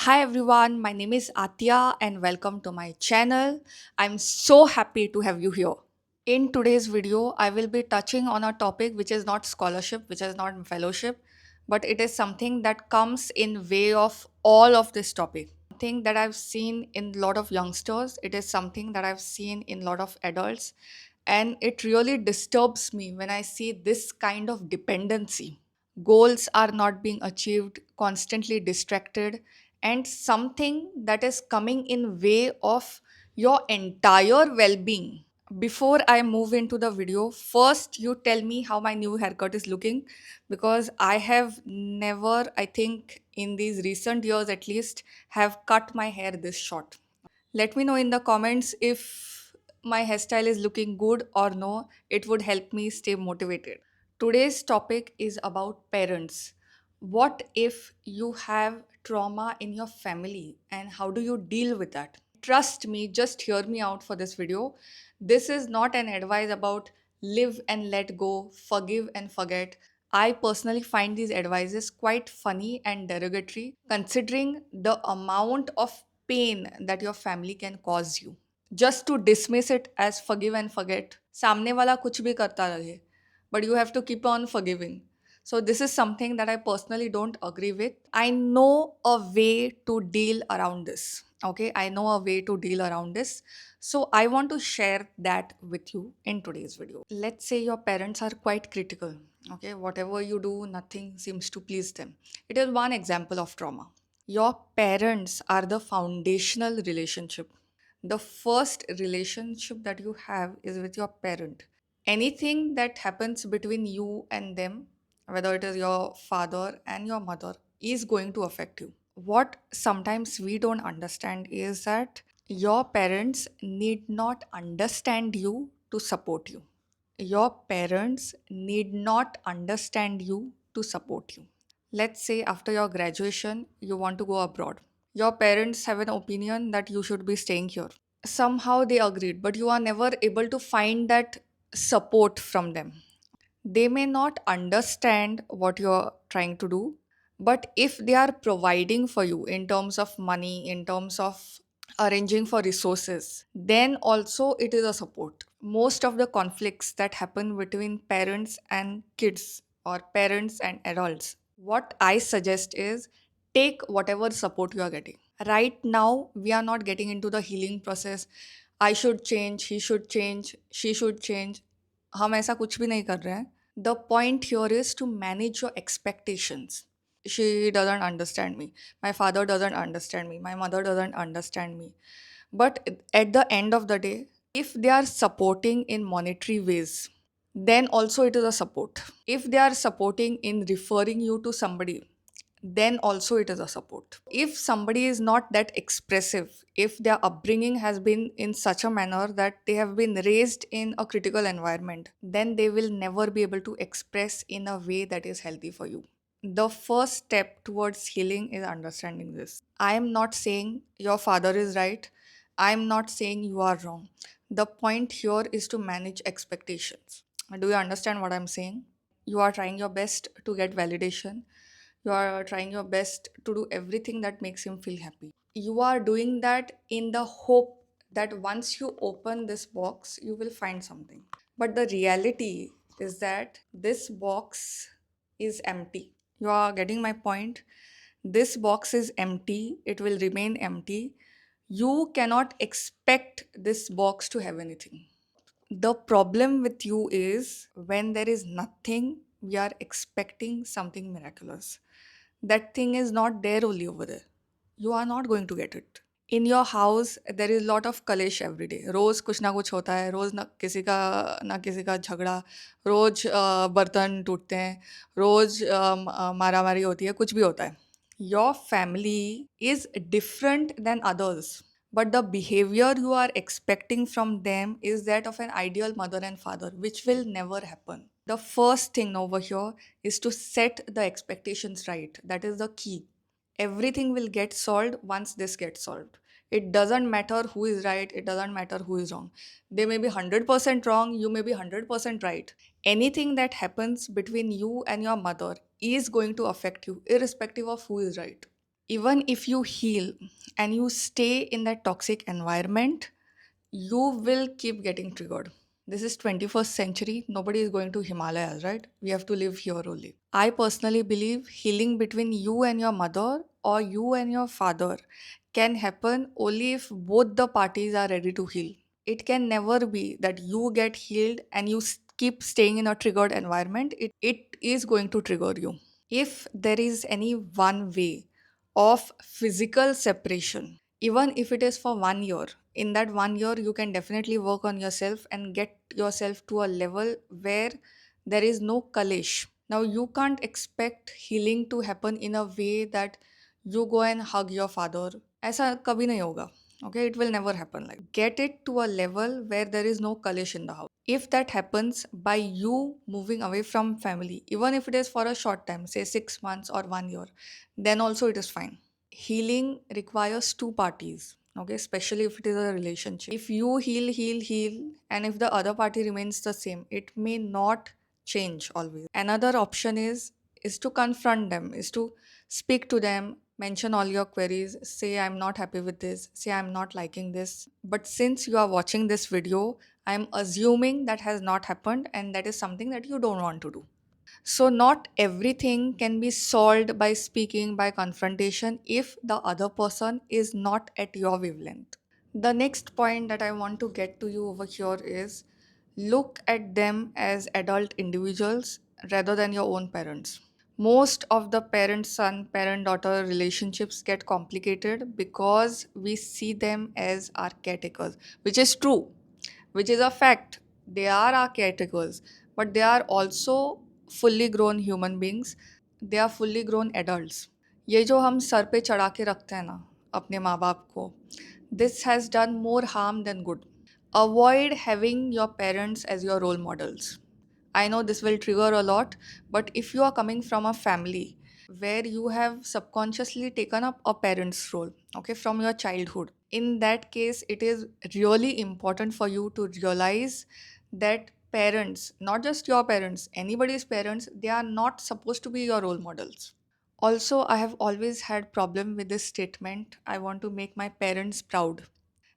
Hi everyone, my name is Atya and welcome to my channel. I'm so happy to have you here. In today's video, I will be touching on a topic which is not scholarship, which is not fellowship, but it is something that comes in way of all of this topic. Something that I've seen in a lot of youngsters, it is something that I've seen in a lot of adults, and it really disturbs me when I see this kind of dependency. Goals are not being achieved, constantly distracted, and something that is coming in way of your entire well-being. Before I move into the video, first you tell me how my new haircut is looking, because I have never, I think in these recent years at least, have cut my hair this short. Let me know in the comments if my hairstyle is looking good or no. It would help me stay motivated. Today's topic is about parents. What if you have trauma in your family and how do you deal with that? Trust me, just hear me out for this video. This is not an advice about live and let go, forgive and forget. I personally find these advices quite funny and derogatory considering the amount of pain that your family can cause you. Just to dismiss it as forgive and forget, सामने वाला कुछ भी करता रहे, but you have to keep on forgiving. So this is something that I personally don't agree with. I know a way to deal around this. Okay, I know a way to deal around this. So I want to share that with you in today's video. Let's say your parents are quite critical. Okay, whatever you do, nothing seems to please them. It is one example of trauma. Your parents are the foundational relationship. The first relationship that you have is with your parent. Anything that happens between you and them, whether it is your father and your mother, is going to affect you. What sometimes we don't understand is that your parents need not understand you to support you. Your parents need not understand you to support you. Let's say after your graduation, you want to go abroad. Your parents have an opinion that you should be staying here. Somehow they agreed, but you are never able to find that support from them. They may not understand what you're trying to do, but if they are providing for you in terms of money, in terms of arranging for resources, then also it is a support. Most of the conflicts that happen between parents and kids or parents and adults, what I suggest is take whatever support you are getting. Right now, we are not getting into the healing process. I should change, he should change, she should change. हम ऐसा कुछ भी नहीं कर रहे हैं. The point here is to manage your expectations. She doesn't understand me. My father doesn't understand me. My mother doesn't understand me. But at the end of the day, if they are supporting in monetary ways, then also it is a support. If they are supporting in referring you to somebody, then also it is a support. If somebody is not that expressive, if their upbringing has been in such a manner that they have been raised in a critical environment, then they will never be able to express in a way that is healthy for you. The first step towards healing is understanding this. I am not saying your father is right. I am not saying you are wrong. The point here is to manage expectations. Do you understand what I'm saying? You are trying your best to get validation. You are trying your best to do everything that makes him feel happy. You are doing that in the hope that once you open this box, you will find something. But the reality is that this box is empty. You are getting my point? This box is empty, it will remain empty. You cannot expect this box to have anything. The problem with you is when there is nothing, we are expecting something miraculous. That thing is not there only over there. You are not going to get it. In your house, there is lot of कलेश every day. रोज कुछ ना कुछ होता है, रोज ना किसी का झगड़ा, रोज बर्तन टूटते हैं, रोज मारा मारी होती है, कुछ भी होता है. Your family is different than others, but the behavior you are expecting from them is that of an ideal mother and father, which will never happen. The first thing over here is to set the expectations right. That is the key. Everything will get solved once this gets solved. It doesn't matter who is right, it doesn't matter who is wrong. They may be 100% wrong, you may be 100% right. Anything that happens between you and your mother is going to affect you, irrespective of who is right. Even if you heal and you stay in that toxic environment, you will keep getting triggered. This is 21st century. Nobody is going to Himalayas, right? We have to live here only. I personally believe healing between you and your mother or you and your father can happen only if both the parties are ready to heal. It can never be that you get healed and you keep staying in a triggered environment. It is going to trigger you. If there is any one way of physical separation, even if it is for 1 year, in that 1 year you can definitely work on yourself and get yourself to a level where there is no kalesh. Now you can't expect healing to happen in a way that you go and hug your father. ऐसा कभी नहीं होगा. Okay, it will never happen. Like, get it to a level where there is no kalesh in the house. If that happens by you moving away from family, even if it is for a short time, say 6 months or 1 year, then also it is fine. Healing requires two parties, okay, especially if it is a relationship. If you heal, and if the other party remains the same, it may not change always. Another option is to confront them, is to speak to them, mention all your queries, say I'm not happy with this, say I'm not liking this. But since you are watching this video, I'm assuming that has not happened and that is something that you don't want to do. So, not everything can be solved by speaking, by confrontation, if the other person is not at your wavelength. The next point that I want to get to you over here is look at them as adult individuals rather than your own parents. Most of the parent son, parent daughter relationships get complicated because we see them as our caretakers, which is true, which is a fact. They are our caretakers, but they are also fully grown human beings. They are fully grown adults. ये जो हम sir पे चढ़ा के रखते हैं ना अपने माँ बाप को, this has done more harm than good. Avoid having your parents as your role models. I know this will trigger a lot, but if you are coming from a family where you have subconsciously taken up a parent's role, okay, from your childhood, in that case, it is really important for you to realize that parents, not just your parents, anybody's parents, they are not supposed to be your role models. Also, I have always had problem with this statement. I want to make my parents proud.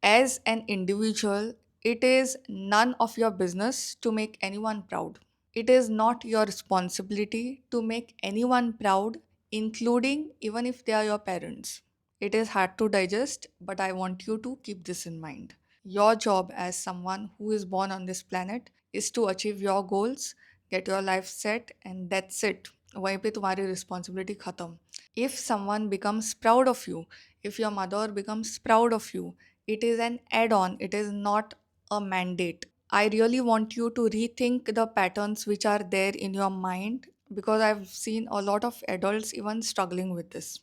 As an individual, it is none of your business to make anyone proud. It is not your responsibility to make anyone proud, including even if they are your parents. It is hard to digest, but I want you to keep this in mind. Your job as someone who is born on this planet is to achieve your goals, get your life set, and that's it. वहीं पे तुम्हारी responsibility खत्म. If someone becomes proud of you, if your mother becomes proud of you, it is an add on, it is not a mandate. I really want you to rethink the patterns which are there in your mind because I've seen a lot of adults even struggling with this.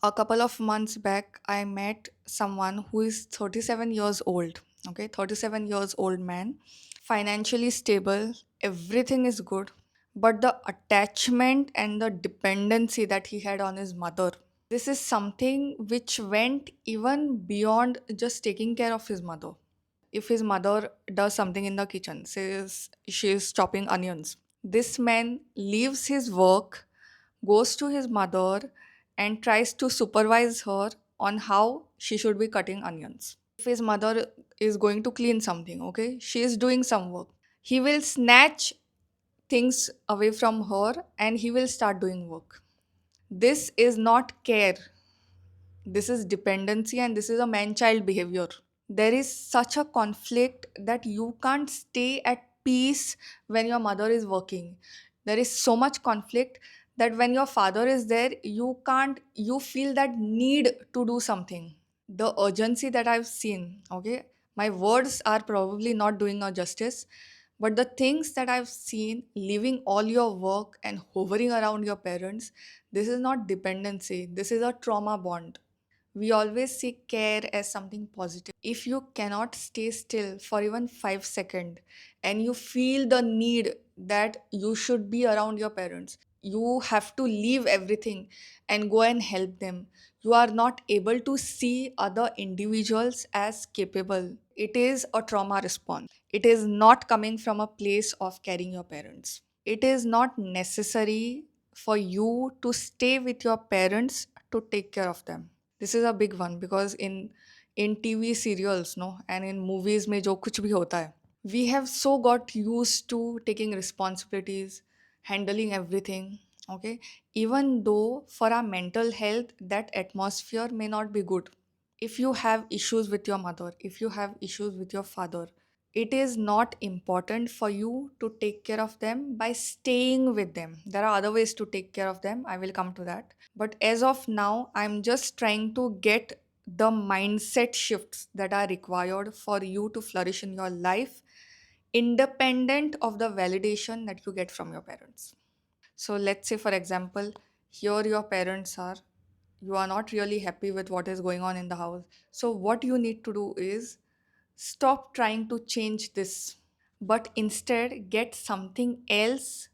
A couple of months back, I met someone who is 37 years old. Okay, 37 years old man, financially stable, everything is good. But the attachment and the dependency that he had on his mother, this is something which went even beyond just taking care of his mother. If his mother does something in the kitchen, says she is chopping onions, this man leaves his work, goes to his mother, and tries to supervise her on how she should be cutting onions. If his mother is going to clean something, okay, she is doing some work, he will snatch things away from her and he will start doing work. This is not care, this is dependency, and this is a man child behavior. There is such a conflict that you can't stay at peace when your mother is working. There is so much conflict that when your father is there, you feel that need to do something. The urgency that I've seen, okay, my words are probably not doing a justice, but the things that I've seen, leaving all your work and hovering around your parents, this is not dependency, this is a trauma bond. We always see care as something positive. If you cannot stay still for even 5 seconds and you feel the need that you should be around your parents, you have to leave everything and go and help them. You are not able to see other individuals as capable. It is a trauma response. It is not coming from a place of caring your parents. It is not necessary for you to stay with your parents to take care of them. This is a big one because in TV serials, no, and in movies में जो कुछ भी होता है, we have so got used to taking responsibilities, handling everything. Okay, even though for our mental health, that atmosphere may not be good. If you have issues with your mother, if you have issues with your father, it is not important for you to take care of them by staying with them. There are other ways to take care of them. I will come to that. But as of now, I'm just trying to get the mindset shifts that are required for you to flourish in your life, independent of the validation that you get from your parents. So, let's say, for example, here your parents are, you are not really happy with what is going on in the house. So, what you need to do is stop trying to change this, but instead get something else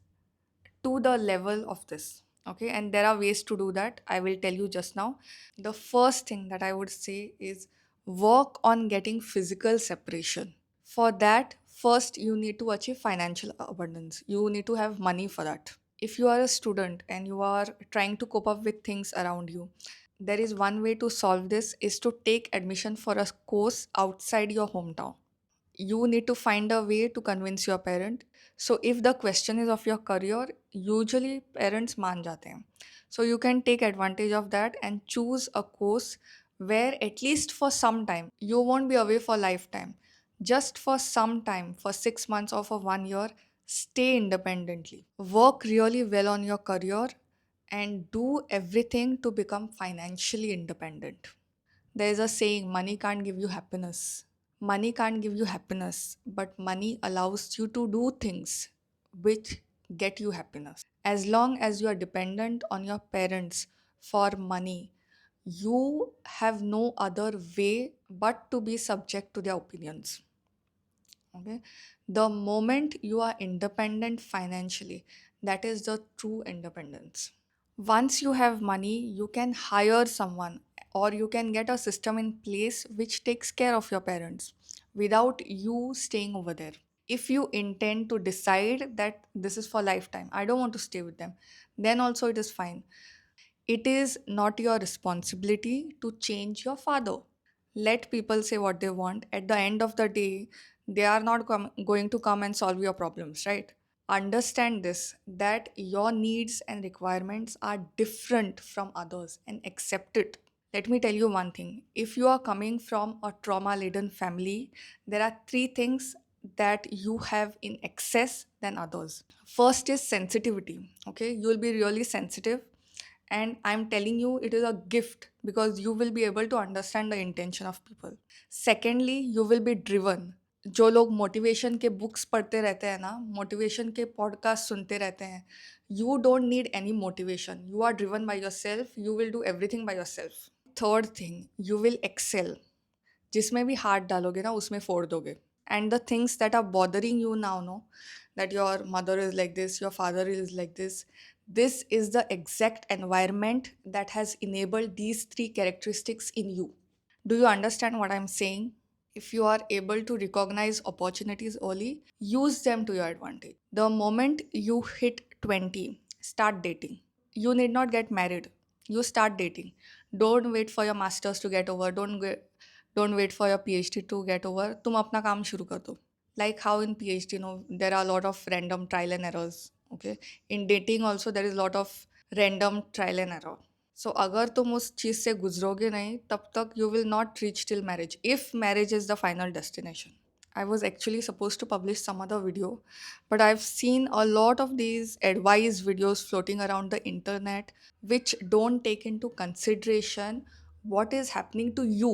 to the level of this. Okay, and there are ways to do that. I will tell you just now. The first thing that I would say is work on getting physical separation. For that, first you need to achieve financial abundance. You need to have money for that. If you are a student and you are trying to cope up with things around you, there is one way to solve this is to take admission for a course outside your hometown. You need to find a way to convince your parent. So if the question is of your career, usually parents मान जाते हैं. So you can take advantage of that and choose a course where at least for some time you won't be away for lifetime. Just for some time, for 6 months or for 1 year, stay independently. Work really well on your career and do everything to become financially independent. There is a saying, money can't give you happiness. Money can't give you happiness, but money allows you to do things which get you happiness. As long as you are dependent on your parents for money, you have no other way but to be subject to their opinions. Okay? The moment you are independent financially, that is the true independence. Once you have money, you can hire someone or you can get a system in place which takes care of your parents without you staying over there. If you intend to decide that this is for lifetime, I don't want to stay with them, then also it is fine. It is not your responsibility to change your father. Let people say what they want. At the end of the day, they are not going to come and solve your problems, right? Understand this, that your needs and requirements are different from others and accept it. Let me tell you one thing. If you are coming from a trauma laden family, there are three things that you have in excess than others. First is sensitivity. Okay, you will be really sensitive, and I'm telling you, it is a gift because you will be able to understand the intention of people. Secondly, you will be driven. जो लोग motivation के books पढ़ते रहते हैं ना, motivation के podcast सुनते रहते हैं, you don't need any motivation. You are driven by yourself. You will do everything by yourself. Third thing, you will excel. जिसमें भी हाथ डालोगे ना उसमें फोड़ दोगे. And the things that are bothering you now, no, that your mother is like this, your father is like this is the exact environment that has enabled these three characteristics in you. Do you understand what I'm saying? If you are able to recognize opportunities early, use them to your advantage. The moment you hit 20, start dating. You need not get married. You start dating. Don't wait for your masters to get over. Don't wait for your PhD to get over. तुम अपना काम शुरू कर दो. Like how in PhD, there are a lot of random trial and errors. Okay. In dating also there is a lot of random trial and error. सो अगर तुम उस चीज़ से गुजरोगे नहीं तब तक you will not reach till marriage if marriage is the final destination. I was actually supposed to publish some other video, but I've seen a lot of these advice videos floating around the internet which don't take into consideration what is happening to you.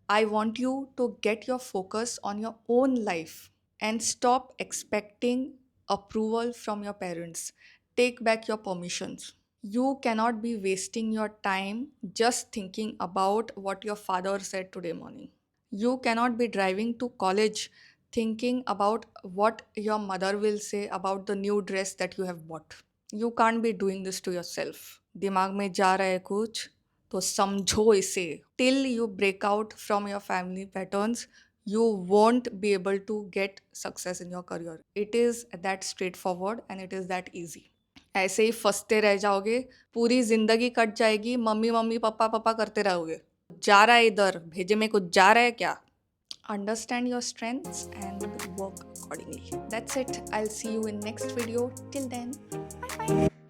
I want you to get your focus on your own life and stop expecting approval from your parents. Take back your permissions. You cannot be wasting your time just thinking about what your father said today morning. You cannot be driving to college thinking about what your mother will say about the new dress that you have bought. You can't be doing this to yourself. दिमाग में जा रहा है कुछ तो समझो इसे. Till you break out from your family patterns, you won't be able to get success in your career. It is that straightforward and it is that easy. ऐसे ही फँसते रह जाओगे, पूरी ज़िंदगी कट जाएगी, मम्मी, मम्मी, पापा, पापा करते रहोगे। जा रहा है इधर, भेजे में कुछ जा रहा है क्या? Understand your strengths and work accordingly. That's it. I'll see you in next video. Till then, bye bye.